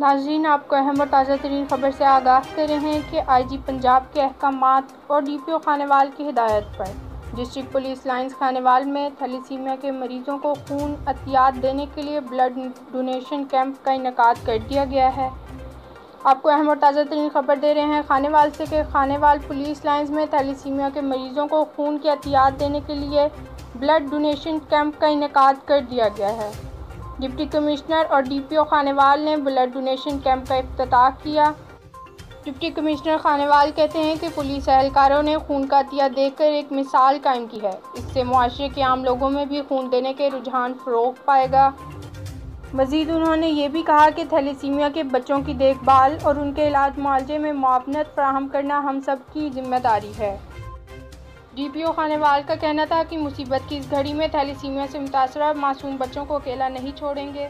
नाज़रीन, आपको अहम और ताज़ा तरीन खबर से आगाह कर रहे हैं कि आईजी पंजाब के अहकामात और डीपीओ खानेवाल की हिदायत पर डिस्ट्रिक्ट पुलिस लाइंस खानेवाल में थैलेसीमिया के मरीजों को खून अतियात देने के लिए ब्लड डोनेशन कैंप का इनेकाद कर दिया गया है। आपको अहम और ताज़ा तरीन खबर दे रहे हैं खानेवाल से कि खानेवाल पुलिस लाइंस में थैलेसीमिया के मरीजों को खून की अतियात देने के लिए ब्लड डोनेशन कैंप का इनेकाद कर दिया गया है। डिप्टी कमिश्नर और डीपीओ खानेवाल ने ब्लड डोनेशन कैंप का इफ्तिताह किया। डिप्टी कमिश्नर खानेवाल कहते हैं कि पुलिस एहलकारों ने खून का अतिया देकर एक मिसाल कायम की है। इससे मुआशरे के आम लोगों में भी खून देने के रुझान फ़रोग़ पाएगा। मज़ीद उन्होंने ये भी कहा कि थैलेसीमिया के बच्चों की देखभाल और उनके इलाज मुआवजे में मुआवनत फराहम करना हम सब की जिम्मेदारी है। डीपीओ खानेवाल का कहना था कि मुसीबत की इस घड़ी में थैलेसीमिया से मुतासरा मासूम बच्चों को अकेला नहीं छोड़ेंगे।